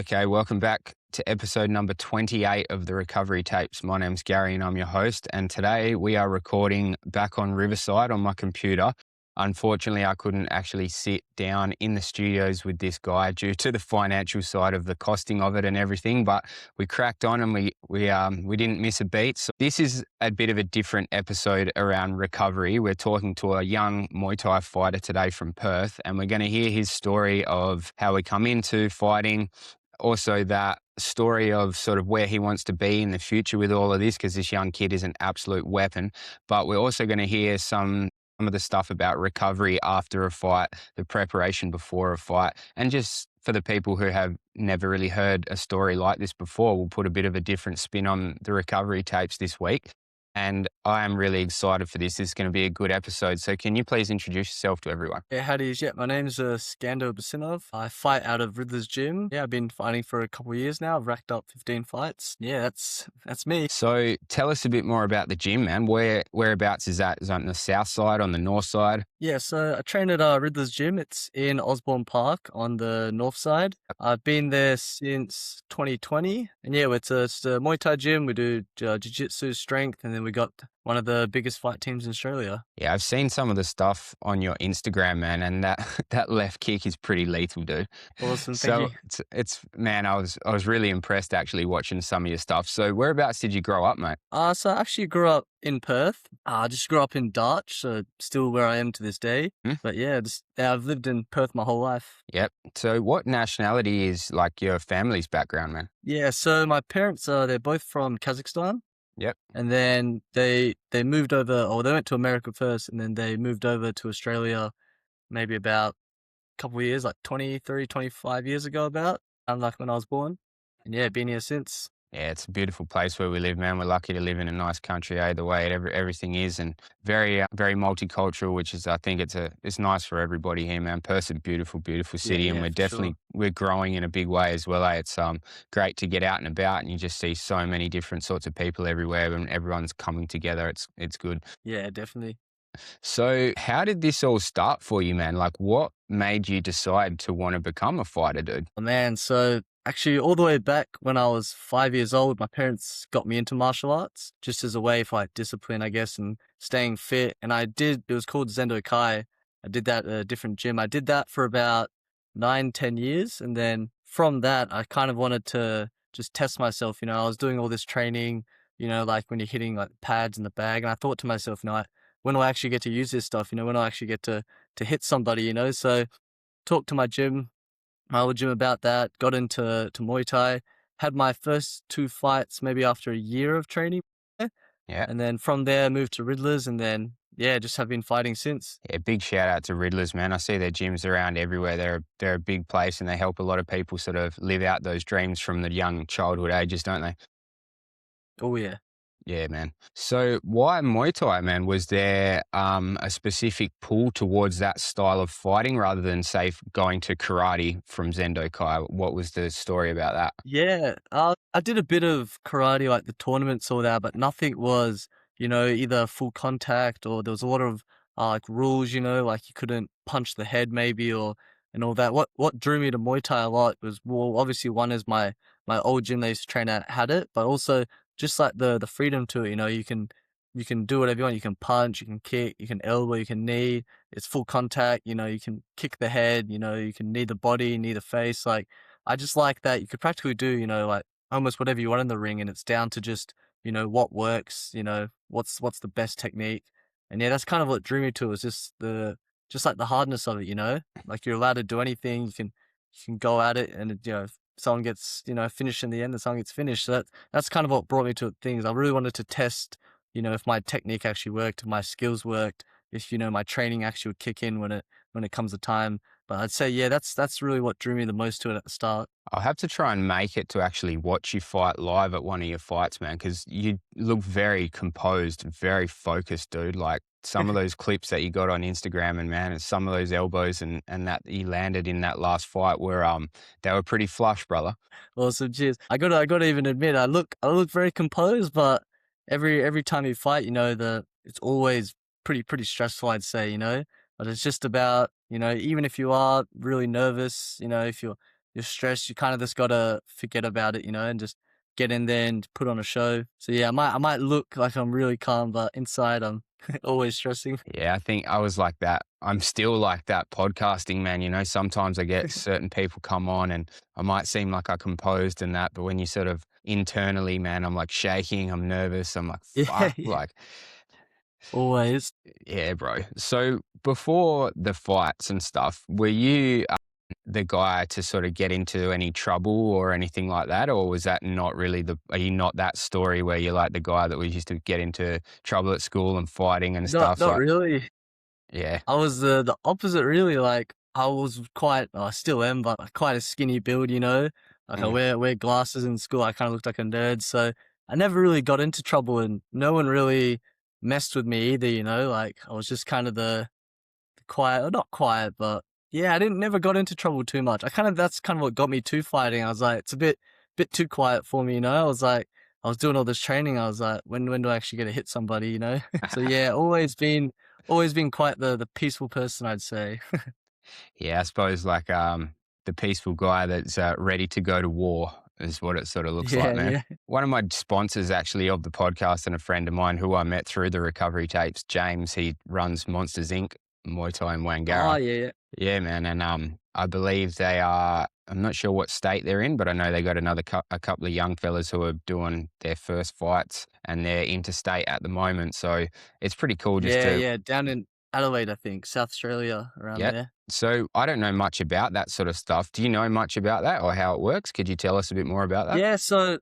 Okay, welcome back to episode number 28 of the Recovery Tapes. My name's Gary and I'm your host. And today we are recording back on Riverside on my computer. Unfortunately, I couldn't actually sit down in the studios with this guy due to the financial side of the costing of it and everything. But we cracked on and we didn't miss a beat. So this is a bit of a different episode around recovery. We're talking to a young Muay Thai fighter today from Perth, and we're going to hear his story of how we come into fighting. Also, that story of sort of where he wants to be in the future with all of this, because this young kid is an absolute weapon. But we're also going to hear some of the stuff about recovery after a fight, the preparation before a fight, and just for the people who have never really heard a story like this before, we'll put a bit of a different spin on the recovery tapes this week. And I am really excited for this. This is going to be a good episode. So can you please introduce yourself to everyone? Yeah, howdy. Yeah, my name's Iskander. I fight out of Riddler's Gym. Yeah, I've been fighting for a couple of years now. I've racked up 15 fights. Yeah, that's me. So tell us a bit more about the gym, man. Whereabouts is that? Is that on the south side, on the north side? Yeah, so I train at Riddler's Gym. It's in Osborne Park on the north side. I've been there since 2020. And yeah, it's a Muay Thai gym. We do jiu-jitsu, strength, and then we got one of the biggest fight teams in Australia. Yeah, I've seen some of the stuff on your Instagram, man, and that that left kick is pretty lethal, dude. Awesome, thank So you. it's man, I was really impressed actually watching some of your stuff. So whereabouts did you grow up, mate? So I actually grew up in Perth. I just grew up in Darch, so still where I am to this day. Hmm? But yeah, I've lived in Perth my whole life. Yep. So what nationality is like your family's background, man? Yeah, so my parents they're both from Kazakhstan, Yep. and then they moved over, or they went to America first, and then they moved over to Australia maybe about a couple of years, like 23, 25 years ago about, like when I was born. And yeah, been here since. Yeah, it's a beautiful place where we live, man. We're lucky to live in a nice country, the way everything is, and very multicultural, which is, I think it's nice for everybody here, man. Perth's a beautiful, beautiful Yeah, city, and yeah, for sure. we're growing in a big way as well. It's great to get out and about, and you just see so many different sorts of people everywhere, and everyone's coming together. It's good. Yeah, definitely. So, how did this all start for you, man? Like, what made you decide to want to become a fighter, dude? Oh, man, so actually all the way back when I was 5 years old, my parents got me into martial arts just as a way for like discipline, I guess, and staying fit. And it was called Zendo Kai. I did that at a different gym. I did that for about 9, 10 years. And then from that, I kind of wanted to just test myself. I was doing all this training, like when you're hitting like pads in the bag. And I thought to myself, when do I actually get to use this stuff? When do I actually get to hit somebody? So talked to my old gym about that, got into Muay Thai, had my first two fights maybe after a year of training. Yeah. And then from there, moved to Riddler's, and then, yeah, just have been fighting since. Yeah, big shout out to Riddlers, man. I see their gyms around everywhere. They're a big place and they help a lot of people sort of live out those dreams from the young childhood ages, don't they? Oh, yeah. Yeah, man. So why Muay Thai, man? Was there a specific pull towards that style of fighting rather than, say, going to karate from Zendo Kai? What was the story about that? Yeah, I did a bit of karate, like the tournaments, all that, but nothing was, either full contact, or there was a lot of like rules, like you couldn't punch the head maybe, or and all that. What drew me to Muay Thai a lot was, well, obviously one is my old gym they used to train at had it, but also just like the freedom to it. You can do whatever you want. You can punch, you can kick, you can elbow, you can knee. It's full contact. You can kick the head. You can knee the body, knee the face. Like, I just like that you could practically do, like almost whatever you want in the ring, and it's down to just, what works, what's the best technique. And yeah, that's kind of what drew me to it, was just like the hardness of it. Like, you're allowed to do anything, you can go at it, and if someone gets, finished in the end, the song gets finished. So that's kind of what brought me to things. I really wanted to test, if my technique actually worked, if my skills worked, if, my training actually would kick in when it comes to time. But I'd say, yeah, that's really what drew me the most to it at the start. I'll have to try and make it to actually watch you fight live at one of your fights, man, because you look very composed, very focused, dude. Like some of those clips that you got on Instagram, and man, and some of those elbows and that you landed in that last fight were they were pretty flush, brother. Awesome, cheers. I gotta even admit, I look very composed, but every time you fight, it's always pretty stressful, I'd say. But it's just about, even if you are really nervous, if you're you're stressed, you kind of just gotta forget about it, and just get in there and put on a show. So yeah, I might look like I'm really calm, but inside I'm always stressing. Yeah, I think I was like that. I'm still like that podcasting, man. Sometimes I get certain people come on and I might seem like I composed and that, but when you sort of internally, man, I'm like shaking, I'm nervous, I'm like, Yeah, fuck, yeah, like, always. yeah, bro. So before the fights and stuff, were you the guy to sort of get into any trouble or anything like that? Or was that not really are you not that story where you're like the guy that was used to get into trouble at school and fighting and Not stuff? not Like, really. yeah. I was the opposite really, like, I was quite I still am, but quite a skinny build, Like, I Mm. wear glasses in school, I kinda looked like a nerd, so I never really got into trouble and no one really messed with me either, Like, I was just kind of the quiet or not quiet, but yeah, I didn't never got into trouble too much. That's kind of what got me to fighting. I was like, it's a bit too quiet for me, I was like I was doing all this training, I was like, when do I actually get to hit somebody? So yeah, always been quite the peaceful person, I'd say. Yeah, I suppose like the peaceful guy that's ready to go to war is what it sort of looks like, Yeah, man. yeah. One of my sponsors actually of the podcast and a friend of mine who I met through the recovery tapes, James, he runs Monsters Inc. Muay Thai in Oh, Wangara. yeah, yeah. Yeah, man, and I believe they are. I'm not sure what state they're in, but I know they got a couple of young fellas who are doing their first fights, and they're interstate at the moment. So it's pretty cool just Yeah, to. yeah, down in Adelaide, I think, South Australia, around Yeah. there. So I don't know much about that sort of stuff. Do you know much about that or how it works? Could you tell us a bit more about that? Yeah, so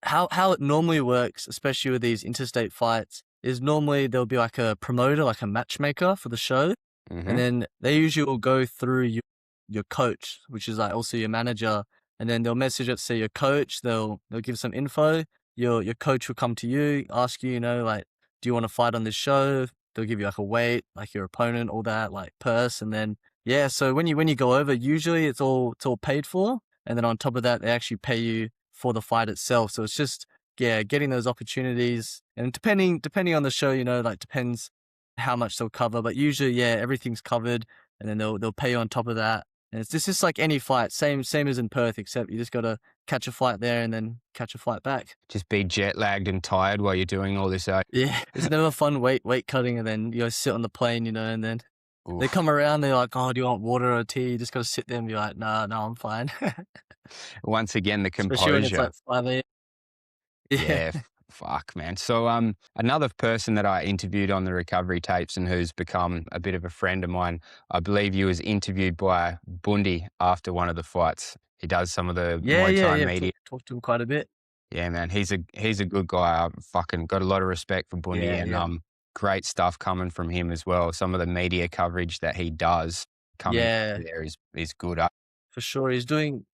how it normally works, especially with these interstate fights, is normally there'll be like a promoter, like a matchmaker for the show. And Mm-hmm. then they usually will go through your coach, which is like also your manager, and then they'll message it, say your coach, they'll give some info. Your coach will come to you, ask you, like, do you want to fight on this show? They'll give you like a weight, like your opponent, all that, like purse, and then yeah. So when you go over, usually it's all paid for, and then on top of that, they actually pay you for the fight itself. So it's just yeah, getting those opportunities, and depending on the show, like depends how much they'll cover, but usually, yeah, everything's covered, and then they'll pay you on top of that. And it's just like any fight, same as in Perth, except you just gotta catch a flight there and then catch a flight back. Just be jet lagged and tired while you're doing all this. Yeah, it's never fun weight cutting, and then you go sit on the plane, and then they Oof. come around, they're like, "Oh, do you want water or tea?" You just gotta sit there and be like, "Nah, no, I'm fine." Once again, the Especially when it's composure. like 5 a.m. Yeah, Yeah, fuck, man. So, another person that I interviewed on the recovery tapes and who's become a bit of a friend of mine, I believe you was interviewed by Bundy after one of the fights. He does some of the yeah, Muay yeah, Thai yeah. media. Talk to him quite a bit. Yeah, man, he's a good guy. I've fucking got a lot of respect for Bundy, Yeah, and yeah, great stuff coming from him as well. Some of the media coverage that he does coming yeah. there is good. For sure. He's doing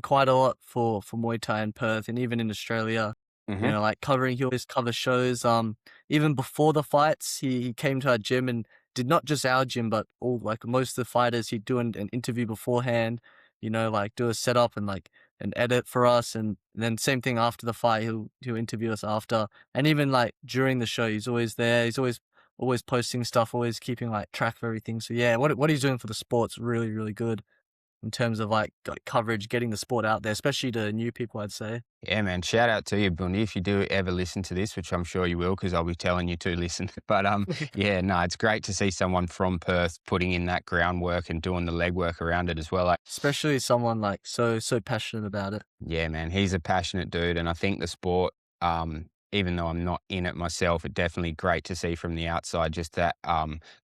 quite a lot for Muay Thai in Perth and even in Australia. Mm-hmm. Like he always cover shows. Even before the fights, he came to our gym and did not just our gym, but all like most of the fighters. He'd do an interview beforehand. Like do a setup and like an edit for us, and then same thing after the fight. He'll interview us after, and even like during the show, he's always there. He's always posting stuff, always keeping like track of everything. So yeah, what he's doing for the sport's really really good in terms of like coverage, getting the sport out there, especially to new people, I'd say. Yeah, man. Shout out to you, Bundy, if you do ever listen to this, which I'm sure you will, because I'll be telling you to listen. But yeah, no, it's great to see someone from Perth putting in that groundwork and doing the legwork around it as well. Like, Especially someone like so passionate about it. yeah, man, he's a passionate dude, and I think the sport, even though I'm not in it myself, it's definitely great to see from the outside just that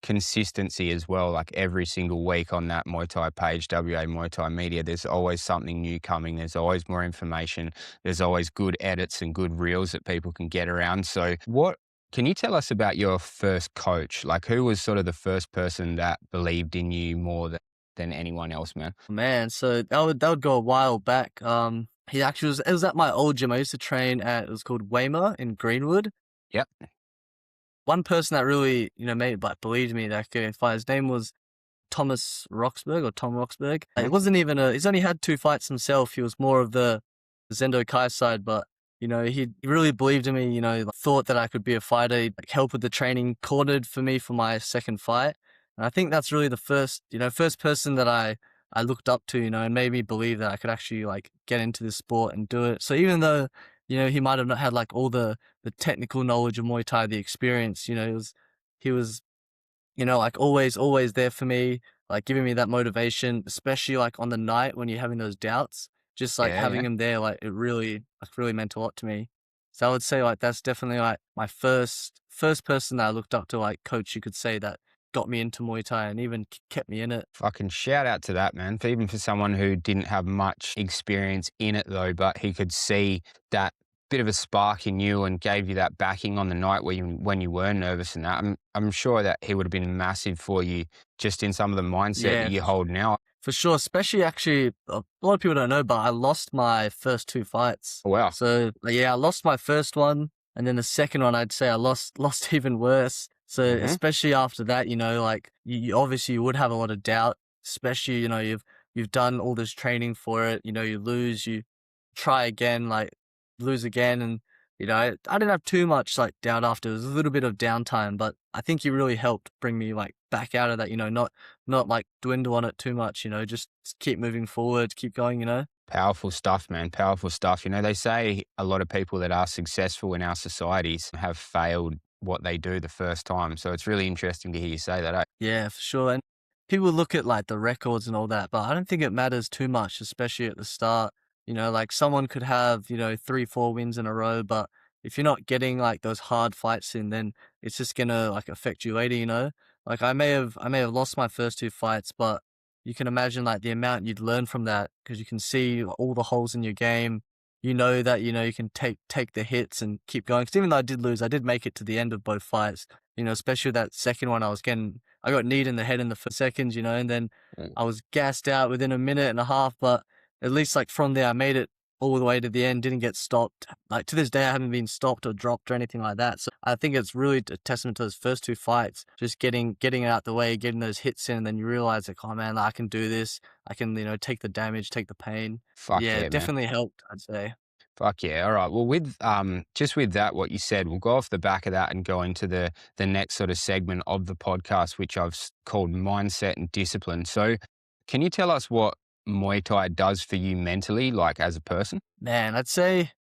consistency as well. Like every single week on that Muay Thai page, WA Muay Thai Media, there's always something new coming. There's always more information. There's always good edits and good reels that people can get around. So, what can you tell us about your first coach? Like, who was sort of the first person that believed in you more than anyone else, man? Man, so that would go a while back. He actually it was at my old gym. I used to train at, it was called Weymouth in Greenwood. Yep. One person that really, made like believed me that I could fight, his name was Thomas Roxburgh or Tom Roxburgh. It wasn't even he's only had 2 fights himself. He was more of the Zendo Kai side, but he really believed in me, like, thought that I could be a fighter. He'd like help with the training, cornered for me for my second fight. And I think that's really the first person that I I looked up to, and made me believe that I could actually like get into this sport and do it. So even though, he might have not had like all the technical knowledge of Muay Thai, the experience, he was, like always there for me, like giving me that motivation, especially like on the night when you're having those doubts, just like Yeah, yeah. having him there, like it really meant a lot to me. So I would say like that's definitely like my first person that I looked up to, like coach, you could say, that got me into Muay Thai and even kept me in it. Fucking shout out to that, man. Even for someone who didn't have much experience in it though, but he could see that bit of a spark in you and gave you that backing on the night when you were nervous and that. I'm sure that he would have been massive for you just in some of the mindset that Yeah, you hold now. for sure, especially actually, a lot of people don't know, but I lost my first 2 fights. Wow. So, yeah, I lost my first one, and then the second one, I'd say I lost even worse. So, Hmm. especially after that, like, you obviously you would have a lot of doubt, especially, you've done all this training for it, you lose, you try again, like, lose again, and, I didn't have too much, like, doubt after. It was a little bit of downtime, but I think you really helped bring me, like, back out of that, not like dwindle on it too much, just keep moving forward, keep going. Powerful stuff, man. Powerful stuff. They say a lot of people that are successful in our societies have failed what they do the first time. So it's really interesting to hear you say that. Eh? Yeah, for sure. And people look at like the records and all that, but I don't think it matters too much, especially at the start. Like someone could have, 3, 4 wins in a row, but if you're not getting like those hard fights in, then it's just gonna like affect you later. Like I may have lost my first 2 fights, but you can imagine like the amount you'd learn from that because you can see all the holes in your game. You know that, you can take the hits and keep going. Because even though I did lose, I did make it to the end of both fights. Especially that second one, I got kneed in the head in the first seconds, and then Mm. I was gassed out within a minute and a half, but at least like from there, I made it all the way to the end, didn't get stopped. Like to this day, I haven't been stopped or dropped or anything like that. So I think it's really a testament to those first 2 fights, just getting it out the way, getting those hits in, and then you realize like, oh man, I can do this. I can, take the damage, take the pain. Fuck Yeah, yeah, it man. definitely helped, I'd say. Fuck yeah. All right. Well, with just with that, what you said, we'll go off the back of that and go into the next sort of segment of the podcast, which called mindset and discipline. So, can you tell us what Muay Thai does for you mentally, like as a person? Man, I'd say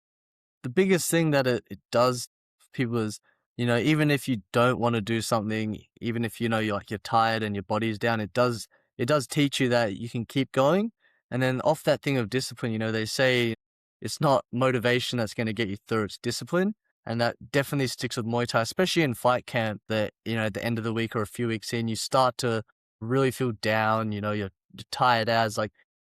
the biggest thing that it does for people is, even if you don't want to do something, even if you're tired and your body's down, it does teach you that you can keep going. And then off that thing of discipline, they say it's not motivation that's going to get you through, it's discipline. And that definitely sticks with Muay Thai, especially in fight camp, that, at the end of the week or a few weeks in, you start to really feel down, you're tired as like,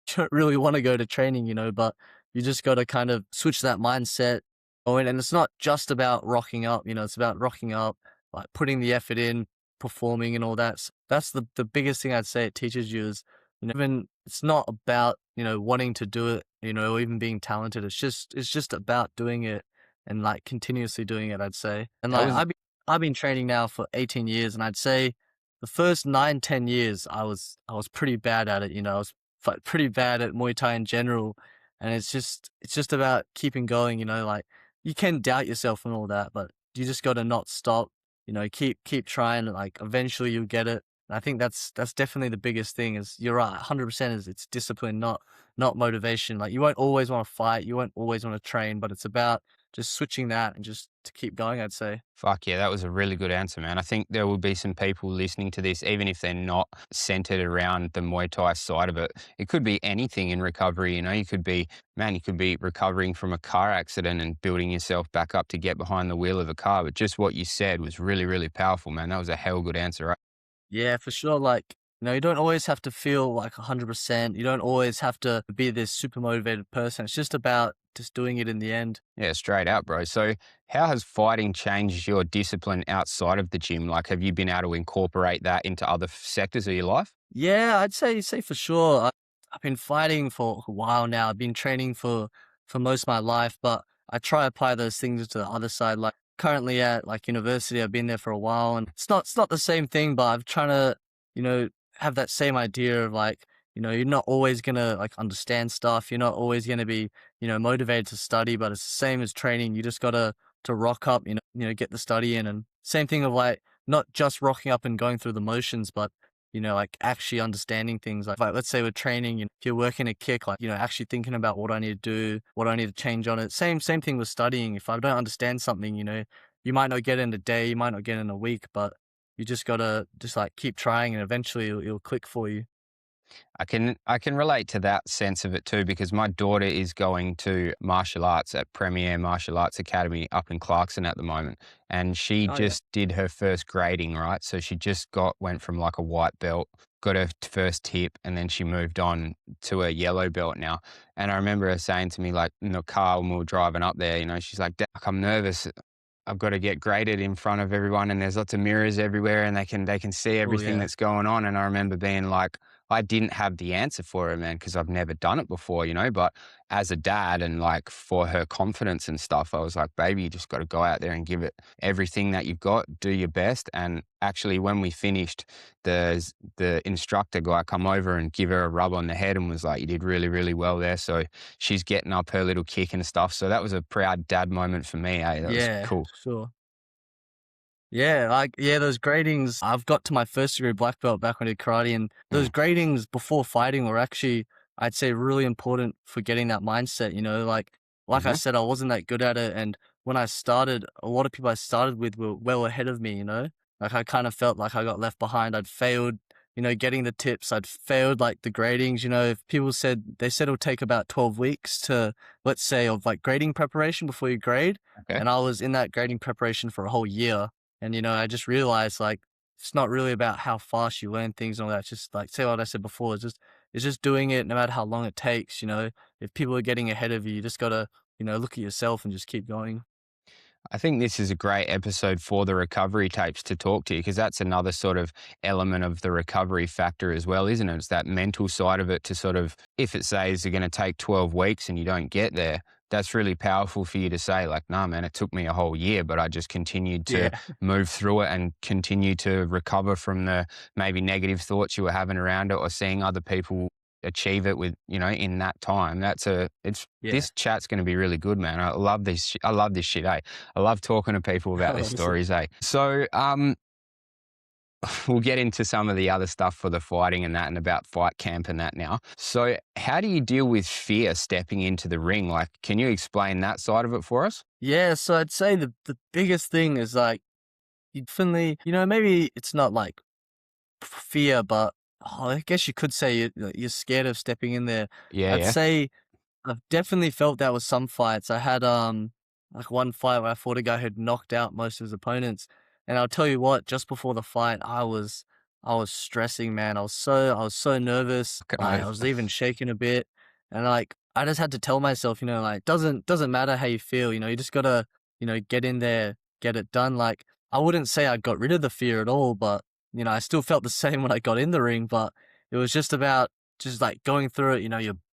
you don't really want to go to training, but you just got to kind of switch that mindset. Oh, and it's not just about rocking up, it's about rocking up, like putting the effort in, performing and all that. So that's the biggest thing I'd say it teaches you is, even it's not about, wanting to do it, or even being talented. It's just about doing it and like continuously doing it, I'd say. And That like was I've been training now for 18 years, and I'd say the first 9, 10 years I was pretty bad at it, I was pretty bad at Muay Thai in general. And it's just about keeping going, like you can doubt yourself and all that, but you just got to not stop, keep trying, like eventually you'll get it. And I think that's definitely the biggest thing is you're right, 100% is it's discipline, not motivation. Like you won't always want to fight, you won't always want to train, but it's about just switching that and just to keep going, I'd say. fuck yeah. That was a really good answer, man. I think there will be some people listening to this, even if they're not centered around the Muay Thai side of it. It could be anything in recovery. You could be recovering from a car accident and building yourself back up to get behind the wheel of a car. But just what you said was really, really powerful, man. That was a hell good answer, right? Yeah, for sure. Like, you don't always have to feel like 100%. You don't always have to be this super motivated person. It's just about just doing it in the end. Yeah, straight out, bro. So, how has fighting changed your discipline outside of the gym? Like, have you been able to incorporate that into other sectors of your life? Yeah, I'd say for sure. I've been fighting for a while now. I've been training for most of my life, but I try to apply those things to the other side. Like currently at like university, I've been there for a while, and it's not the same thing, but I'm trying to, have that same idea of like, you're not always gonna like understand stuff. You're not always gonna be, motivated to study, but it's the same as training. You just gotta to rock up, get the study in, and same thing of like not just rocking up and going through the motions, but like actually understanding things. Like let's say we're training and if you're working a kick, like, actually thinking about what I need to do, what I need to change on it. Same thing with studying. If I don't understand something, you might not get in a day, you might not get in a week, but you just gotta just like keep trying and eventually it'll click for you. I can relate to that sense of it too because my daughter is going to martial arts at Premier Martial Arts Academy up in Clarkson at the moment, and she Oh yeah. just did her first grading, right? So she just went from like a white belt, got her first tip, and then she moved on to a yellow belt now. And I remember her saying to me like in the car when we were driving up there, she's like, "Dad, I'm nervous. I've got to get graded in front of everyone and there's lots of mirrors everywhere and they can see Oh everything yeah. that's going on." And I remember being like, I didn't have the answer for her, man, because I've never done it before, but as a dad and like for her confidence and stuff, I was like, baby, you just got to go out there and give it everything that you've got, do your best. And actually when we finished, the instructor guy come over and give her a rub on the head and was like, you did really, really well there. So she's getting up her little kick and stuff. So that was a proud dad moment for me. That was Yeah, cool. sure. Yeah, those gradings. I've got to my first degree black belt back when I did karate, and those Mm. gradings before fighting were actually, I'd say, really important for getting that mindset. Like I Hmm. said, I wasn't that good at it, and when I started, a lot of people I started with were well ahead of me. Like I kind of felt like I got left behind. I'd failed, getting the tips. I'd failed like the gradings. If people said they said it'll take about 12 weeks to, let's say, of like grading preparation before you grade, Okay. and I was in that grading preparation for a whole year. And, I just realized like it's not really about how fast you learn things and all that. It's just like, say what I said before, it's just doing it no matter how long it takes. If people are getting ahead of you, you just gotta, look at yourself and just keep going. I think this is a great episode for the recovery tapes to talk to you because that's another sort of element of the recovery factor as well, isn't it? It's that mental side of it to sort of, if it says you're going to take 12 weeks and you don't get there, that's really powerful for you to say, like, nah, man, it took me a whole year, but I just continued to Yeah. move through it and continue to recover from the maybe negative thoughts you were having around it or seeing other people achieve it with, in that time. Yeah. This chat's going to be really good, man. I love this. I love this shit, eh? I love talking to people about their Awesome. stories, eh? So, we'll get into some of the other stuff for the fighting and that and about fight camp and that now. So, how do you deal with fear stepping into the ring? Like, can you explain that side of it for us? Yeah. So I'd say the biggest thing is like, you definitely, maybe it's not like fear, but I guess you could say you're scared of stepping in there. Yeah, I'd yeah. say I've definitely felt that with some fights. I had like one fight where I fought a guy who'd knocked out most of his opponents, and I'll tell you what, just before the fight, I was stressing, man. I was so nervous. Fucking Like I oath. was even shaking a bit, and like I just had to tell myself, like doesn't matter how you feel, you just gotta get in there, get it done. Like I wouldn't say I got rid of the fear at all, but I still felt the same when I got in the ring, but it was just about just like going through it,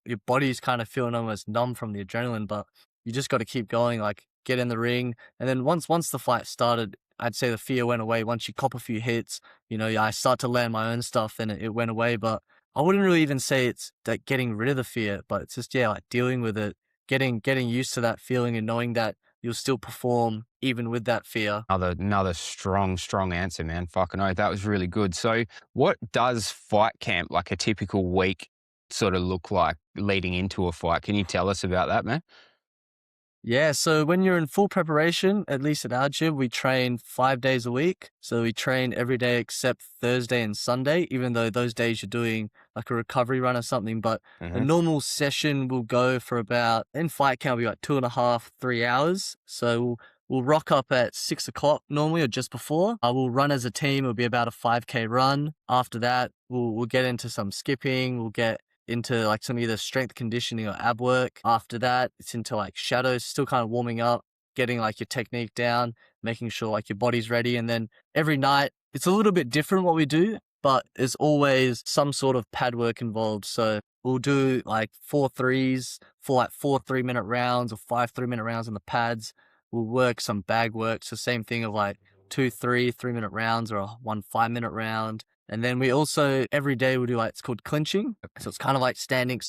your body's kind of feeling almost numb from the adrenaline, but you just got to keep going, like get in the ring. And then once the fight started, I'd say the fear went away. Once you cop a few hits, I start to land my own stuff and it went away. But I wouldn't really even say it's like getting rid of the fear, but it's just, yeah, like dealing with it, getting used to that feeling and knowing that you'll still perform even with that fear. Another strong, strong answer, man. Fucking oath. That was really good. So, what does fight camp, like a typical week, sort of look like leading into a fight? Can you tell us about that, man? Yeah, so when you're in full preparation, at least at our gym, we train 5 days a week. So we train every day except Thursday and Sunday, even though those days you're doing like a recovery run or something. But a Hmm. normal session will go for about, in fight camp, will be like 2.5, 3 hours. So we'll rock up at 6 o'clock normally or just before. We'll run as a team. It'll be about a 5K run. After that, we'll get into some skipping. We'll get into like some either strength conditioning or ab work. After that, it's into like shadows, still kind of warming up, getting like your technique down, making sure like your body's ready. And then every night, it's a little bit different what we do, but there's always some sort of pad work involved. So we'll do like 4 3s for like 4 3-minute rounds or 5 3-minute rounds on the pads. We'll work some bag work. So same thing of like 2 3 3-minute rounds or a 1 5-minute round. And then we also every day we do like it's called clinching. So it's kind of like standing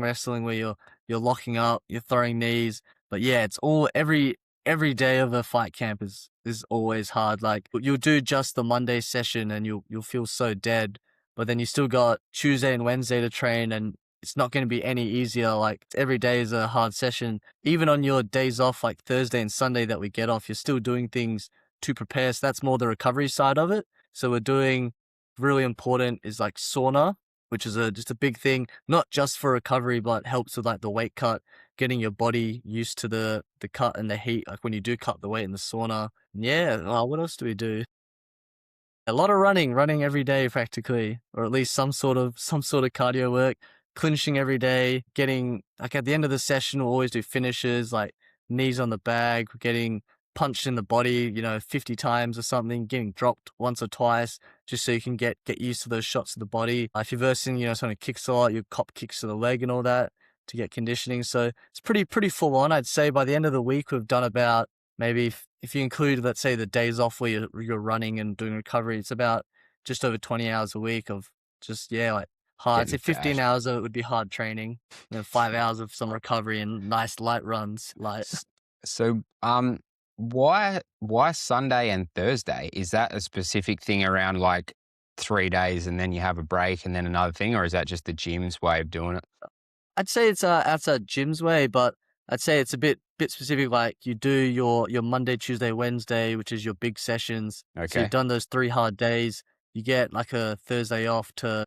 wrestling where you're locking up, you're throwing knees. But yeah, it's all every day of a fight camp is always hard. Like you'll do just the Monday session and you'll feel so dead. but then you still got Tuesday and Wednesday to train, and it's not going to be any easier. Like every day is a hard session. Even on your days off, like Thursday and Sunday that we get off, you're still doing things to prepare. So that's more the recovery side of it. So we're doing really important is like sauna, which is just a big thing, not just for recovery, but helps with like the weight cut, getting your body used to the cut and the heat, like when you do cut the weight in the sauna. Yeah, what else do we do? A lot of running every day practically, or at least some sort of cardio work, clinching every day, getting like at the end of the session we'll always do finishes like knees on the bag, getting punched in the body, 50 times or something, getting dropped once or twice, just so you can get used to those shots of the body. If you're versing, someone kicks a lot, you cop kicks to the leg and all that to get conditioning. So it's pretty full on. I'd say by the end of the week we've done about maybe if you include, let's say, the days off where you're running and doing recovery, it's about just over 20 hours a week of just, like hard. I'd Getting say 15 bashed. hours of it would be hard training, 5 hours of some recovery and nice light runs. Like, So, why Sunday and Thursday? Is that a specific thing around like 3 days and then you have a break and then another thing, or is that just the gym's way of doing it? I'd say it's outside gym's way, but I'd say it's a bit specific. Like you do your Monday, Tuesday, Wednesday, which is your big sessions. So you've Okay. done those 3 hard days. You get like a Thursday off to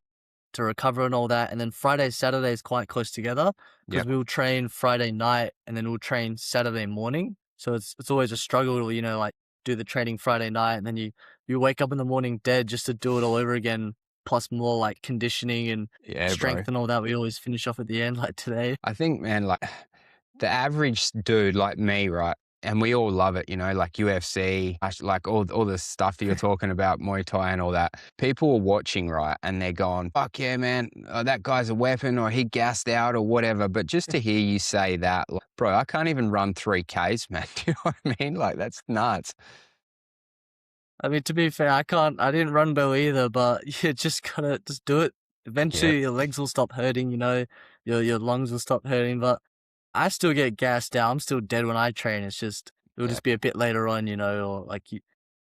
recover and all that. And then Friday, Saturday is quite close together because Yep. we'll train Friday night and then we'll train Saturday morning. So it's always a struggle to, like do the training Friday night and then you wake up in the morning dead just to do it all over again, plus more like conditioning and Yeah, bro. strength and all that. We always finish off at the end like today. I think, man, like the average dude like me, right? And we all love it, like UFC, like all the stuff that you're talking about, Muay Thai and all that. People are watching, right? And they're going, fuck yeah, man, that guy's a weapon or he gassed out or whatever. But just to hear you say that, like, bro, I can't even run 3Ks, man. Do you know what I mean? Like, that's nuts. I mean, to be fair, I didn't run well either, but you just gotta just do it. Yeah, Eventually your legs will stop hurting, your lungs will stop hurting, but I still get gassed out. I'm still dead when I train. It'll yeah, just be a bit later on, or like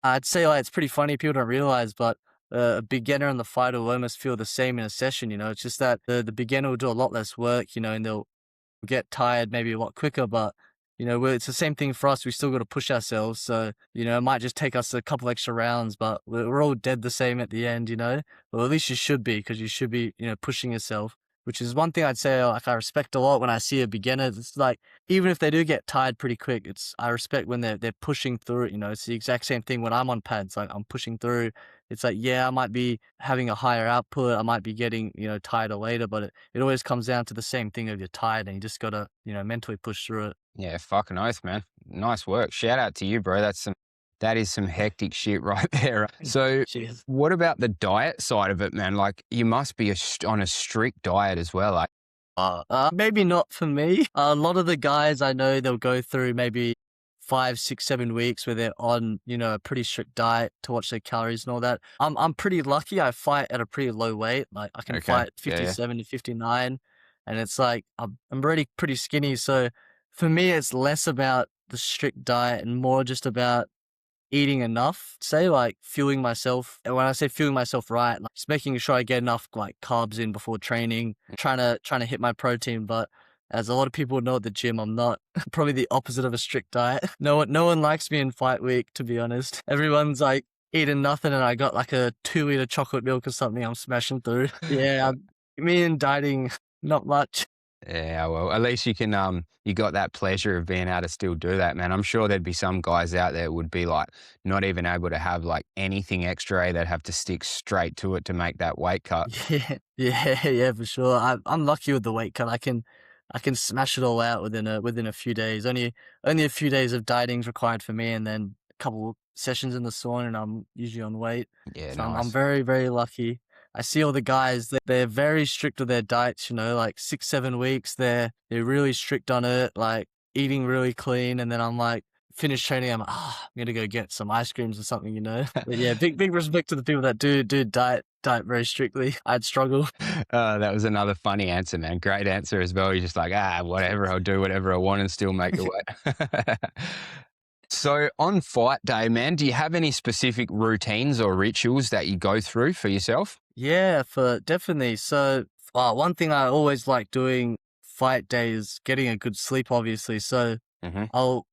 I'd say like it's pretty funny. People don't realize, but a beginner and the fighter will almost feel the same in a session. It's just that the beginner will do a lot less work, and they'll get tired maybe a lot quicker, but it's the same thing for us. We still got to push ourselves. So, it might just take us a couple extra rounds, but we're all dead the same at the end, Well, at least you should be, because you should be, pushing yourself, which is one thing I'd say, like, I respect a lot when I see a beginner. It's like, even if they do get tired pretty quick, I respect when they're pushing through it, It's the exact same thing when I'm on pads, like I'm pushing through. It's like, yeah, I might be having a higher output. I might be getting, tired later, but it always comes down to the same thing of you're tired and you just got to, mentally push through it. yeah. Fucking oath, man. Nice work. Shout out to you, bro. That is some hectic shit right there. So, Cheers. what about the diet side of it, man? Like, you must be on a strict diet as well. Like, Maybe not for me. A lot of the guys I know, they'll go through maybe 5, 6, 7 weeks where they're on, a pretty strict diet to watch their calories and all that. I'm pretty lucky. I fight at a pretty low weight. Like I can okay, fight yeah, yeah. 57 to 59, and it's like I'm already pretty skinny. So for me, it's less about the strict diet and more just about eating enough, say like fueling myself. And when I say fueling myself right, like just making sure I get enough like carbs in before training, trying to hit my protein. But as a lot of people know at the gym, I'm not probably the opposite of a strict diet. No one likes me in fight week, to be honest. Everyone's like eating nothing and I got like a 2 liter chocolate milk or something I'm smashing through. Yeah, me and dieting, not much. Yeah, well, at least you got that pleasure of being able to still do that, man. I'm sure there'd be some guys out there would be like not even able to have like anything extra. They'd have to stick straight to it to make that weight cut. Yeah, for sure. I'm lucky with the weight cut. I can smash it all out within a few days. Only a few days of dieting is required for me, and then a couple sessions in the sauna, and I'm usually on weight. Yeah, So I'm nice. very very lucky. I see all the guys they're very strict with their diets. Like 6 7 weeks they're really strict on it, like eating really clean, and then I'm like finish training. I'm gonna go get some ice creams or something. But yeah, big respect to the people that do diet very strictly. I'd struggle. That was another funny answer, man. Great answer as well. You're just like, whatever, I'll do whatever I want and still make the weight. So on fight day, man, do you have any specific routines or rituals that you go through for yourself? Yeah, for definitely. So, one thing I always like doing fight day is getting a good sleep, obviously. So, Hmm.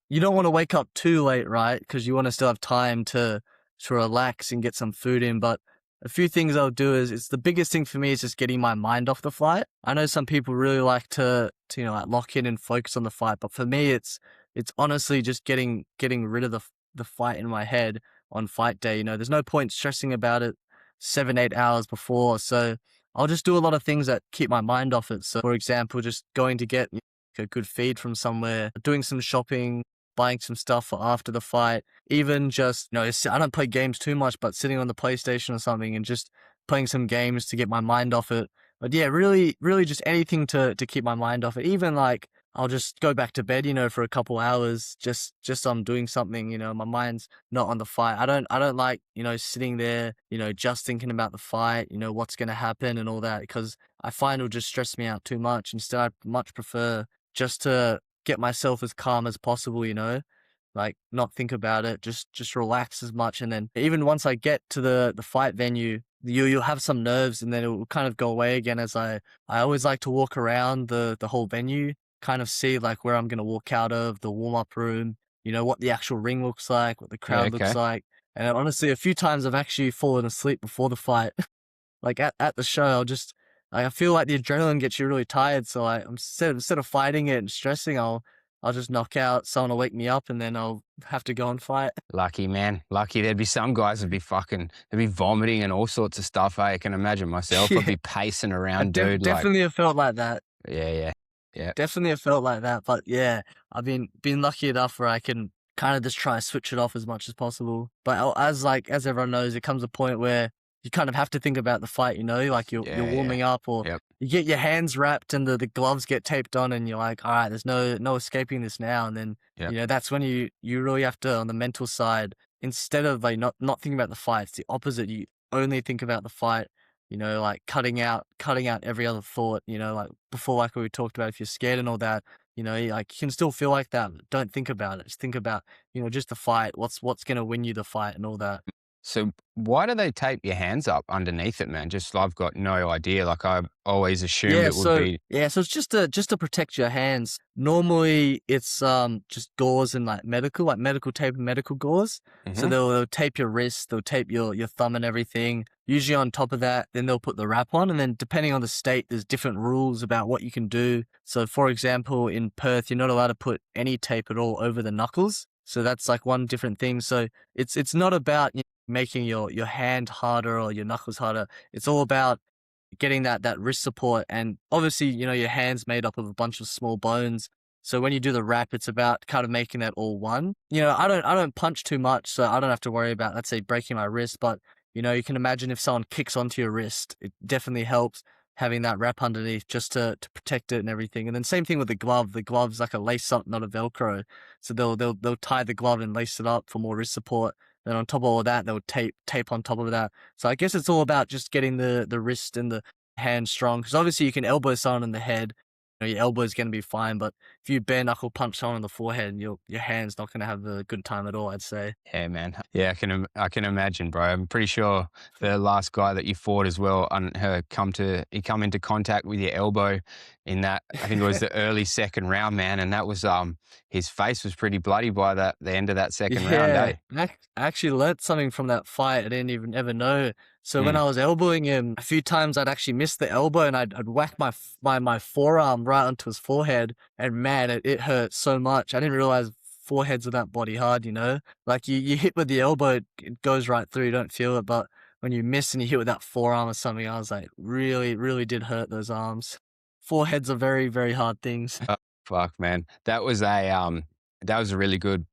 you don't want to wake up too late, right? Because you want to still have time to relax and get some food in. But a few things I'll do is it's the biggest thing for me is just getting my mind off the fight. I know some people really like to like lock in and focus on the fight, but for me, it's honestly just getting rid of the fight in my head on fight day. There's no point stressing about it 7, 8 hours before. So I'll just do a lot of things that keep my mind off it. So, for example, just going to get a good feed from somewhere, doing some shopping, buying some stuff for after the fight, even just, I don't play games too much, but sitting on the PlayStation or something and just playing some games to get my mind off it. But yeah, really, really just anything to keep my mind off it. Even like, I'll just go back to bed, for a couple hours, just so I'm doing something, my mind's not on the fight. I don't like, sitting there, just thinking about the fight, what's going to happen and all that, because I find it'll just stress me out too much. Instead, I much prefer just to get myself as calm as possible, like not think about it, just relax as much. And then even once I get to the fight venue, you'll have some nerves and then it will kind of go away again as I always like to walk around the whole venue, kind of see like where I'm going to walk out of, the warm-up room, what the actual ring looks like, what the Yeah, crowd looks okay. like. And honestly, a few times I've actually fallen asleep before the fight. Like at the show, I feel like the adrenaline gets you really tired. So I'm instead of fighting it and stressing, I'll just knock out. Someone will wake me up and then I'll have to go and fight. Lucky, man. Lucky. There'd be some guys that'd be they'd be vomiting and all sorts of stuff. Hey, I can imagine myself. I'd Yeah, be pacing I around, dude. Like, definitely have felt like that. yeah, yeah, yeah, Definitely have felt like that. But yeah, I've been lucky enough where I can kind of just try to switch it off as much as possible. But as everyone knows, it comes a point where you kind of have to think about the fight, like you're yeah, yeah. warming up or Yep, you get your hands wrapped and the gloves get taped on and you're like, all right, there's no escaping this now. And then, yep. that's when you really have to, on the mental side, instead of like not thinking about the fight, it's the opposite. You only think about the fight, like cutting out every other thought, like before, like we talked about, if you're scared and all that, like you can still feel like that. But don't think about it. Just think about, just the fight. What's going to win you the fight and all that. So why do they tape your hands up underneath it, man? Just I've got no idea. Like I always assumed Yeah, it would be. so it's just to protect your hands. Normally it's just gauze and like medical tape and medical gauze. So Hmm. they'll tape your wrist, they'll tape your thumb and everything. Usually on top of that, then they'll put the wrap on, and then depending on the state, there's different rules about what you can do. So for example, in Perth, you're not allowed to put any tape at all over the knuckles. So that's like one different thing. So it's not about making your hand harder or your knuckles harder. It's all about getting that wrist support. And obviously, your hand's made up of a bunch of small bones. So when you do the wrap, it's about kind of making that all one. I don't punch too much, so I don't have to worry about, let's say, breaking my wrist. But you can imagine if someone kicks onto your wrist, it definitely helps having that wrap underneath just to protect it and everything. And then same thing with the glove. The glove's like a lace up, not a Velcro. So they'll tie the glove and lace it up for more wrist support. Then on top of all of that, they'll tape on top of that. So I guess it's all about just getting the wrist and the hand strong. Because obviously you can elbow someone in the head, your elbow is going to be fine. But if you bare knuckle punch someone in the forehead, your hand's not going to have a good time at all, I'd say. Yeah, man. Yeah, I can imagine, bro. I'm pretty sure the last guy that you fought as well, he come into contact with your elbow in that. I think it was the early second round, man, and that was his face was pretty bloody by the end of that second round, Yeah, eh? I actually learnt something from that fight. I didn't even ever know. So when Mm. I was elbowing him, a few times I'd actually miss the elbow and I'd whack my forearm right onto his forehead, and man, it hurt so much. I didn't realize foreheads are that body hard. Like you hit with the elbow, it goes right through. You don't feel it, but when you miss and you hit with that forearm or something, I was like, really, really did hurt those arms. Foreheads are very, very hard things. Oh, fuck, man. That was a really good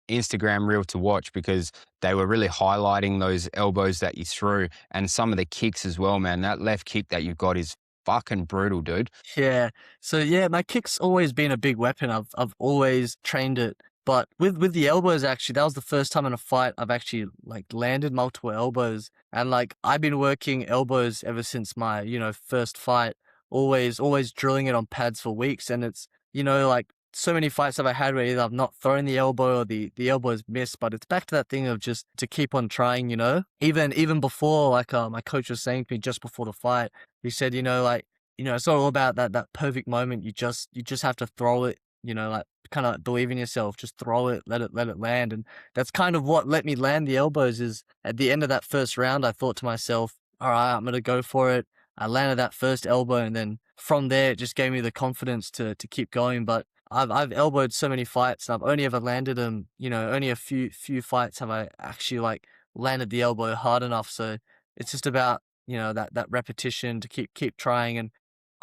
Instagram reel to watch because they were really highlighting those elbows that you threw and some of the kicks as well, man. That left kick that you've got is fucking brutal, dude. Yeah. So yeah, my kick's always been a big weapon. I've always trained it. But with the elbows, actually, that was the first time in a fight I've actually like landed multiple elbows. And like I've been working elbows ever since my, first fight, always drilling it on pads for weeks. And it's, like so many fights have I had where either I've not thrown the elbow or the elbow's missed, but it's back to that thing of just to keep on trying, you know? Even before, like, my coach was saying to me just before the fight, he said, like, it's not all about that perfect moment. You just have to throw it, like, kind of believe in yourself, just throw it, let it land. And that's kind of what let me land the elbows. Is at the end of that first round, I thought to myself, all right, I'm going to go for it. I landed that first elbow, and then from there, it just gave me the confidence to keep going. But I've elbowed so many fights, and I've only ever landed them. Only a few fights have I actually like landed the elbow hard enough. So it's just about that repetition to keep trying. And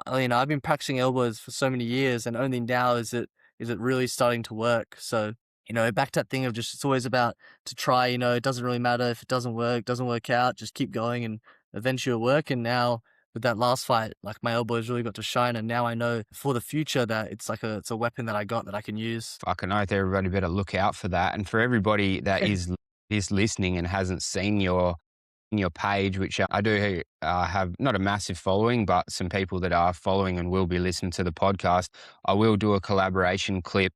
I've been practicing elbows for so many years, and only now is it really starting to work. So back to that thing of just it's always about to try. It doesn't really matter if it doesn't work out. Just keep going, and eventually it'll work. And now with that last fight, like my elbows really got to shine, and now I know for the future that it's a weapon that I got that I can use. Fucking oath, everybody better look out for that. And for everybody that is listening and hasn't seen your page, which I do have not a massive following, but some people that are following and will be listening to the podcast, I will do a collaboration clip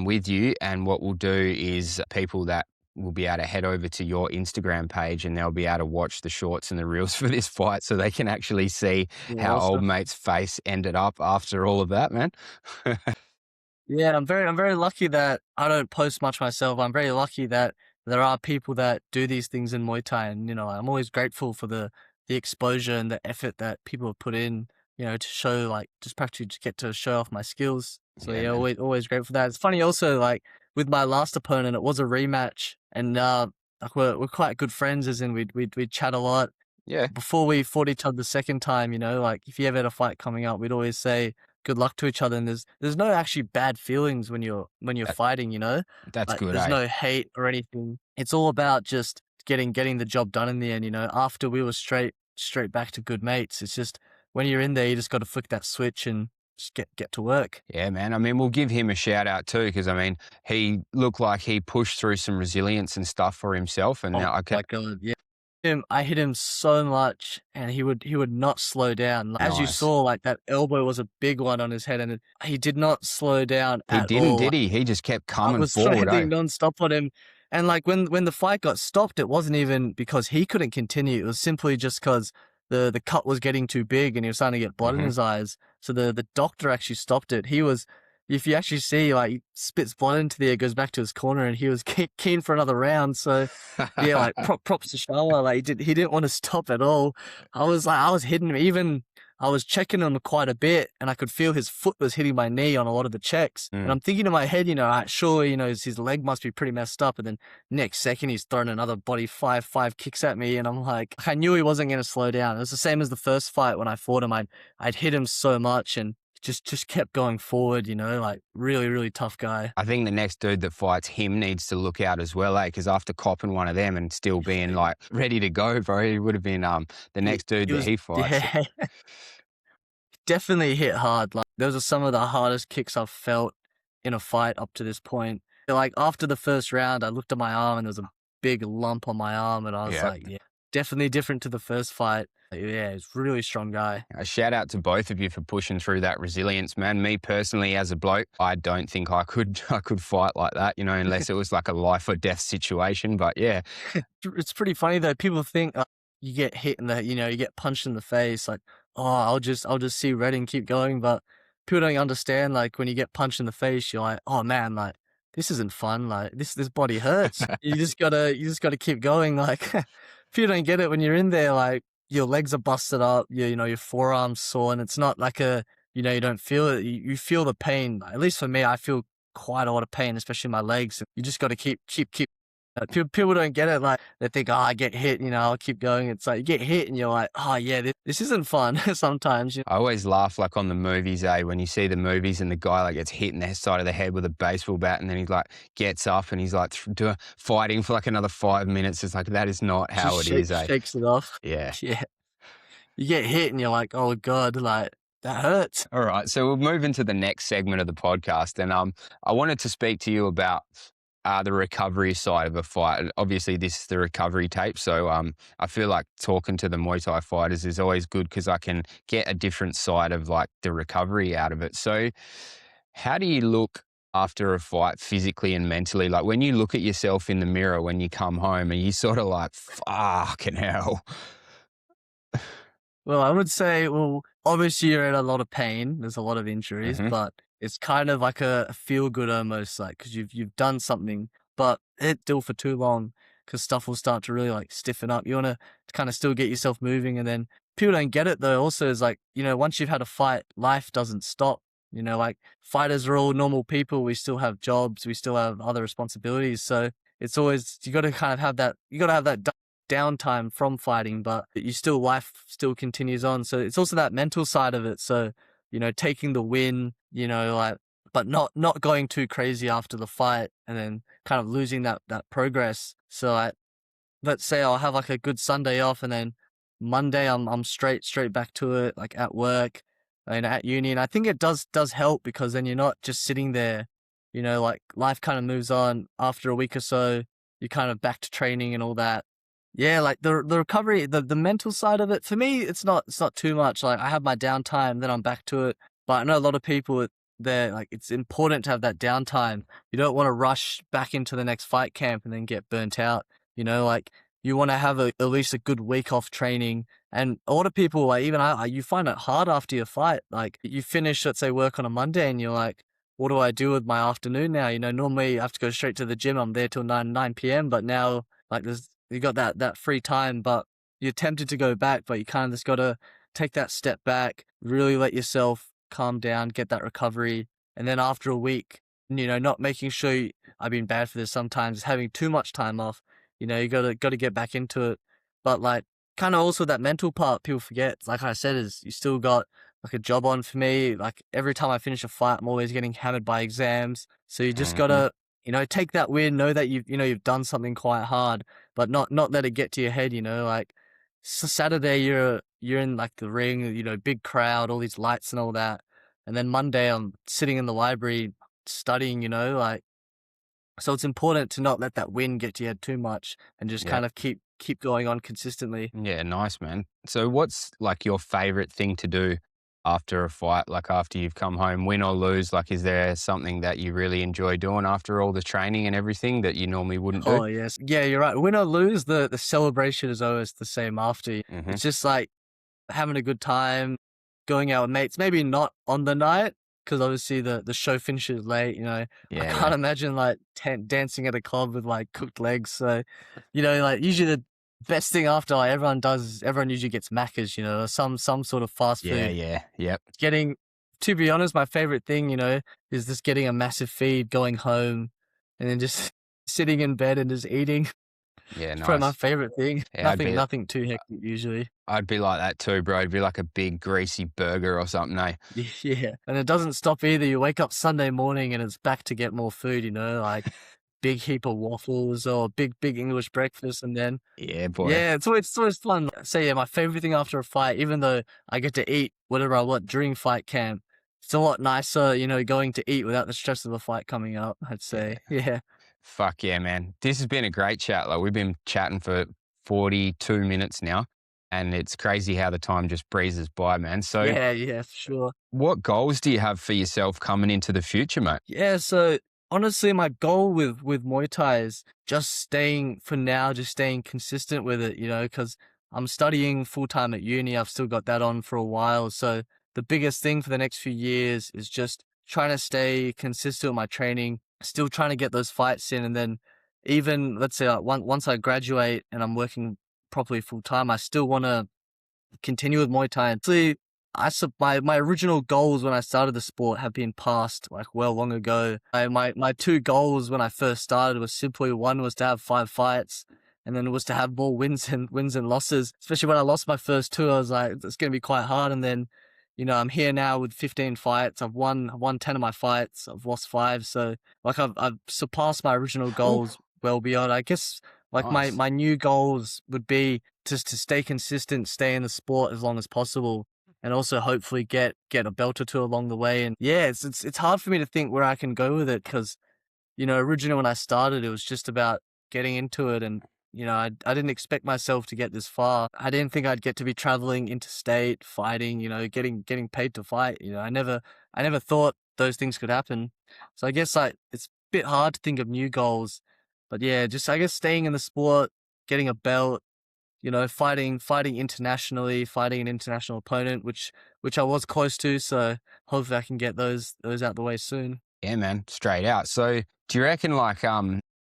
with you. And what we'll do is people that will be able to head over to your Instagram page and they'll be able to watch the shorts and the reels for this fight so they can actually see how old Awesome. mate's face ended up after all of that, man. Yeah, I'm very lucky that I don't post much myself. I'm very lucky that there are people that do these things in Muay Thai, and I'm always grateful for the exposure and the effort that people have put in, to show like just practically just get to show off my skills. So Yeah, yeah, man. always grateful for that. It's funny also, like with my last opponent, it was a rematch, and like we're quite good friends, as in we'd chat a lot Yeah. before we fought each other the second time. Like if you ever had a fight coming up, we'd always say good luck to each other. And there's no actually bad feelings when you're That, fighting. that's Like good, there's eh? no hate or anything. It's all about just getting the job done in the end. After we were straight back to good mates. It's just when you're in there, you just got to flick that switch and just get to work. Yeah, man. I mean, we'll give him a shout out too, because I mean, he looked like he pushed through some resilience and stuff for himself. And Oh now my god, yeah. I hit him so much, and he would not slow down. As you nice. saw, like that elbow was a big one on his head, and he did not slow down He at didn't, all. did he? He just kept I coming was forward, landing eh? nonstop on him, and like when the fight got stopped, it wasn't even because he couldn't continue. It was simply just because the cut was getting too big, and he was starting to get blood in Hmm. his eyes. So the doctor actually stopped it. He was, if you actually see, like he spits blood into the air, goes back to his corner, and he was keen for another round. So yeah, like props to Sharma. Like he didn't want to stop at all. I was hitting him. Even I was checking him quite a bit, and I could feel his foot was hitting my knee on a lot of the checks. And Mm. I'm thinking in my head, sure, his leg must be pretty messed up. And then next second, he's throwing another body five kicks at me, and I'm like, I knew he wasn't going to slow down. It was the same as the first fight when I fought him. I'd hit him so much, and just kept going forward. Like really really tough guy. I think the next dude that fights him needs to look out as well, eh? Because after copping one of them and still being like ready to go, bro, he would have been the He, next dude he that was he fights. yeah. Definitely hit hard. Like those are some of the hardest kicks I've felt in a fight up to this point. Like after the first round, I looked at my arm and there was a big lump on my arm, and I was Yeah. like, yeah, definitely different to the first fight. Yeah, he's a really strong guy. A shout out to both of you for pushing through that resilience, man. Me personally, as a bloke, I don't think I could I could fight like that, unless it was like a life or death situation. But yeah, It's pretty funny though. People think you get hit in the, you get punched in the face, like, oh, I'll just see red and keep going. But people don't understand, like, when you get punched in the face, you're like, oh man, like, this isn't fun. Like, this body hurts. You just gotta keep going. Like, people don't get it when you're in there. Like, your legs are busted up. Your forearms sore, and it's not like you don't feel it. You feel the pain. At least for me, I feel quite a lot of pain, especially in my legs. You just got to keep. People don't get it. Like they think, oh, I get hit, I'll keep going. It's like you get hit, and you're like, oh yeah, this isn't fun. Sometimes. I always laugh like on the movies, when you see the movies and the guy like gets hit in the side of the head with a baseball bat and then he like gets up and he's like fighting for like another 5 minutes. It's like, that is not how Just it is, eh? shakes it off. Yeah. Yeah, you get hit, and you're like, oh god, like that hurts. All right. So we'll move into the next segment of the podcast. And I wanted to speak to you about the recovery side of a fight. And obviously, this is the recovery tape. So I feel like talking to the Muay Thai fighters is always good because I can get a different side of like the recovery out of it. So How do you look after a fight physically and mentally? Like when you look at yourself in the mirror when you come home, are you sort of like, fucking hell? Well, I would say, well, obviously you're in a lot of pain. There's a lot of injuries, Hmm. but it's kind of like a feel good almost, like because you've done something, but it still for too long because stuff will start to really like stiffen up. You want to kind of still get yourself moving, and then people don't get it though. Also, is like once you've had a fight, life doesn't stop. Like fighters are all normal people. We still have jobs. We still have other responsibilities. So it's always you got to kind of have that. You got to have that downtime from fighting, but life still continues on. So it's also that mental side of it. So, taking the win, like, but not going too crazy after the fight and then kind of losing that progress. So let's say I'll have like a good Sunday off and then Monday I'm straight back to it, like at work and at uni. And I think it does help because then you're not just sitting there, like life kind of moves on after a week or so. You're kind of back to training and all that. Yeah, like the recovery, the mental side of it, for me, it's not too much. Like I have my downtime, then I'm back to it. But I know a lot of people, they're like, it's important to have that downtime. You don't want to rush back into the next fight camp and then get burnt out. Like you want to have at least a good week off training. And a lot of people, like even you find it hard after your fight. Like you finish, let's say, work on a Monday, and you're like, what do I do with my afternoon now? Normally I have to go straight to the gym. I'm there till 9 p.m. But now, like you got that free time, but you're tempted to go back, but you kind of just got to take that step back, really let yourself calm down, get that recovery. And then after a week, not making sure I've been bad for this sometimes, having too much time off, you got to get back into it. But like kind of also that mental part people forget, like I said, is you still got like a job on for me. Like every time I finish a fight, I'm always getting hammered by exams. So you just got Hmm. to, take that win, know that you've done something quite hard, but not let it get to your head. Like Saturday you're in like the ring, big crowd, all these lights and all that, and then Monday I'm sitting in the library studying. Like so it's important to not let that win get to your head too much and just Yeah. kind of keep going on consistently. Yeah, nice, man. So what's like your favorite thing to do after a fight? Like after you've come home, win or lose, like is there something that you really enjoy doing after all the training and everything that you normally wouldn't do? Oh yes, yeah, you're right. Win or lose, the celebration is always the same after. Hmm. It's just like having a good time, going out with mates, maybe not on the night, because obviously the show finishes late, I Yeah, can't yeah. imagine like dancing at a club with like cooked legs. So, like usually the best thing after like everyone does is everyone usually gets Macca's, or some sort of fast Yeah, food. yeah. Yep. Getting, to be honest, my favorite thing, is just getting a massive feed, going home, and then just sitting in bed and just eating. Yeah, It's probably my nice. favorite thing. Yeah, Nothing too hectic usually. I'd be like that too, bro. It'd be like a big greasy burger or something, eh? Yeah, and it doesn't stop either. You wake up Sunday morning and it's back to get more food, like big heap of waffles or big English breakfast, and then Yeah, boy. yeah, it's always fun. So yeah, my favorite thing after a fight, even though I get to eat whatever I want during fight camp, it's a lot nicer, going to eat without the stress of the fight coming up, I'd Yeah. say. Yeah. Fuck yeah, man. This has been a great chat. Like we've been chatting for 42 minutes now, and it's crazy how the time just breezes by, man. So Yeah, for sure. what goals do you have for yourself coming into the future, mate? Yeah, so honestly, my goal with Muay Thai is just staying consistent with it, because I'm studying full time at uni. I've still got that on for a while. So the biggest thing for the next few years is just trying to stay consistent with my training, still trying to get those fights in. And then even, let's say, like, once I graduate and I'm working properly full time, I still want to continue with Muay Thai. Actually, my original goals when I started the sport have been passed like well long ago. My two goals when I first started was simply one was to have 5 fights, and then it was to have more wins and losses. Especially when I lost my first two, I was like, it's gonna be quite hard. And then, I'm here now with 15 fights. I've won 10 of my fights. I've lost 5. So like I've surpassed my original Whew, goals well beyond. I guess like my nice. my new goals would be just to stay consistent, stay in the sport as long as possible, and also hopefully get a belt or two along the way. And yeah, it's hard for me to think where I can go with it because originally when I started, it was just about getting into it, and I didn't expect myself to get this far. I didn't think I'd get to be traveling interstate, fighting, getting paid to fight. I never thought those things could happen. So I guess like it's a bit hard to think of new goals, but yeah, just I guess staying in the sport, getting a belt, fighting internationally, fighting an international opponent, which I was close to. So hopefully I can get those out the way soon. Yeah, man, straight out. So do you reckon like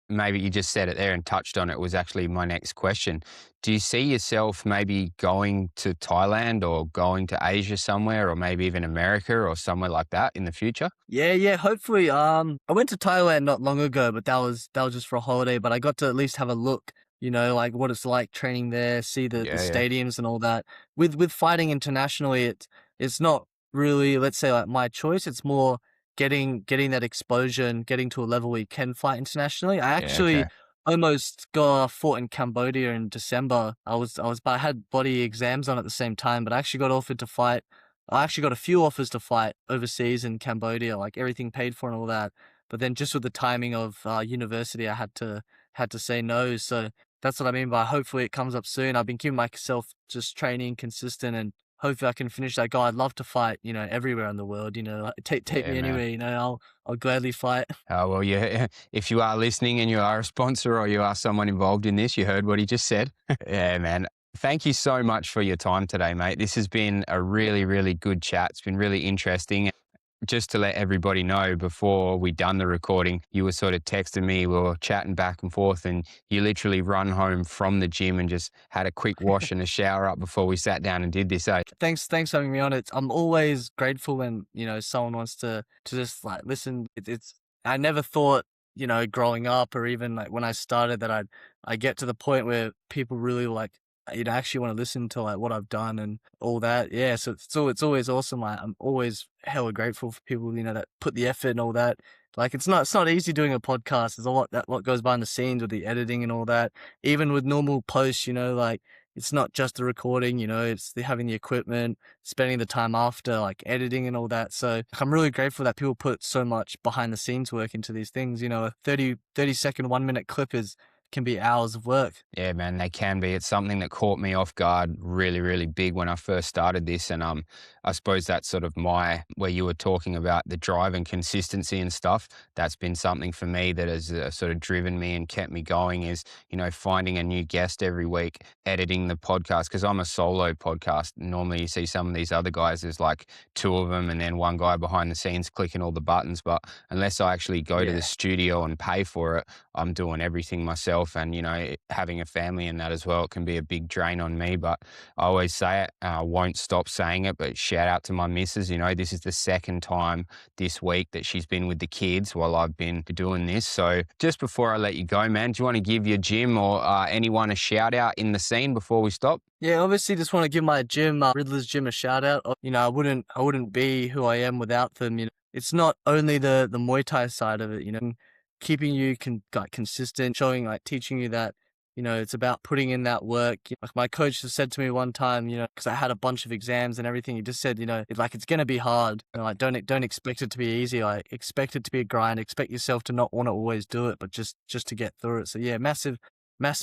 maybe you just said it there and touched on it was actually my next question. Do you see yourself maybe going to Thailand or going to Asia somewhere or maybe even America or somewhere like that in the future? Yeah, yeah. Hopefully, I went to Thailand not long ago, but that was just for a holiday. But I got to at least have a look, like what it's like training there, see the Yeah, yeah. stadiums and all that. With fighting internationally, it's not really, let's say, like my choice. It's more getting that exposure and getting to a level where you can fight internationally. I Yeah, okay. actually almost got fought in Cambodia in December. But I had body exams on at the same time, but I actually got offered to fight. I actually got a few offers to fight overseas in Cambodia, like everything paid for and all that. But then just with the timing of university, I had to say no. So that's what I mean by hopefully it comes up soon. I've been keeping myself just training consistent, and hopefully I can finish that goal. I'd love to fight, everywhere in the world. Like, take Yeah, me man. anywhere. I'll gladly fight. Oh, well, yeah. If you are listening and you are a sponsor or you are someone involved in this, you heard what he just said. Yeah, man. Thank you so much for your time today, mate. This has been a really, really good chat. It's been really interesting. Just to let everybody know, before we done the recording, you were sort of texting me, we were chatting back and forth, and you literally run home from the gym and just had a quick wash and a shower up before we sat down and did this. Thanks for having me on it. I'm always grateful when, someone wants to just like listen. I never thought, growing up or even like when I started that I get to the point where people really like, actually want to listen to like what I've done and all that. Yeah. So it's always awesome. I'm always hella grateful for people, that put the effort and all that. Like it's not easy doing a podcast. There's a lot that what goes behind the scenes with the editing and all that. Even with normal posts, like it's not just the recording, it's having the equipment, spending the time after, like editing and all that. So I'm really grateful that people put so much behind the scenes work into these things. A 30-second, 1 minute clip can be hours of work. Yeah, man, they can be. It's something that caught me off guard really, really big when I first started this. And I suppose that's sort of where you were talking about the drive and consistency and stuff. That's been something for me that has sort of driven me and kept me going is, finding a new guest every week, editing the podcast, because I'm a solo podcast. Normally you see some of these other guys, there's like two of them and then one guy behind the scenes clicking all the buttons. But unless I actually go to the Yeah. studio and pay for it, I'm doing everything myself. And, having a family in that as well, it can be a big drain on me. But I always say it, and I won't stop saying it, but shout out to my missus. This is the second time this week that she's been with the kids while I've been doing this. So just before I let you go, man, do you want to give your gym or anyone a shout out in the scene before we stop? Yeah, obviously just want to give my gym, Riddler's Gym, a shout out. I wouldn't be who I am without them. It's not only the Muay Thai side of it, keeping you consistent, showing like teaching you that, it's about putting in that work. Like my coach just said to me one time, because I had a bunch of exams and everything, he just said, it's gonna be hard. Like don't expect it to be easy. Like expect it to be a grind. Expect yourself to not want to always do it, but just to get through it. So yeah, massive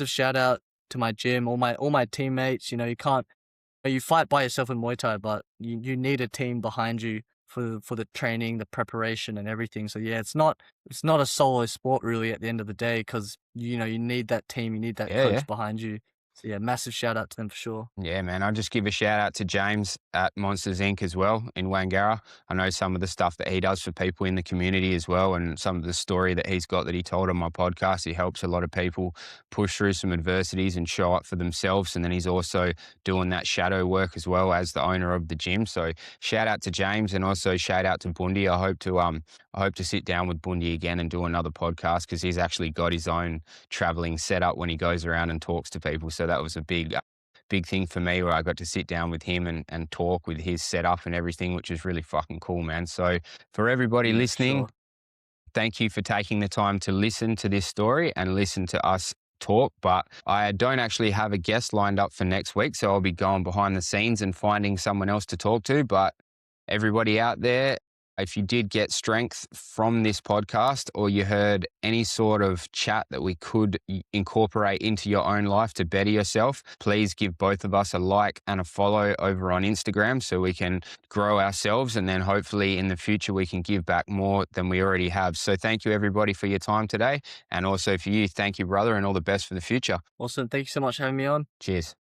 shout out to my gym, all my teammates. You fight by yourself in Muay Thai, but you need a team behind you for the training, the preparation, and everything. So yeah, it's not a solo sport really at the end of the day, because you need that team, you need that Yeah, yeah. coach behind you. So yeah, massive shout out to them for sure. Yeah, man. I'll just give a shout out to James at Monsters Inc. as well in Wangara. I know some of the stuff that he does for people in the community as well, and some of the story that he's got that he told on my podcast. He helps a lot of people push through some adversities and show up for themselves. And then he's also doing that shadow work as well as the owner of the gym. So shout out to James and also shout out to Bundy. I hope to sit down with Bundy again and do another podcast because he's actually got his own traveling setup when he goes around and talks to people. So that was a big thing for me where I got to sit down with him and talk with his setup and everything, which is really fucking cool, man. So for everybody Yeah, for listening, sure. thank you for taking the time to listen to this story and listen to us talk. But I don't actually have a guest lined up for next week. So I'll be going behind the scenes and finding someone else to talk to. But everybody out there, If you did get strength from this podcast, or you heard any sort of chat that we could incorporate into your own life to better yourself, please give both of us a like and a follow over on Instagram so we can grow ourselves, and then hopefully in the future we can give back more than we already have. So thank you everybody for your time today. And also for you, thank you, brother, and all the best for the future. Awesome. Thank you so much for having me on. Cheers.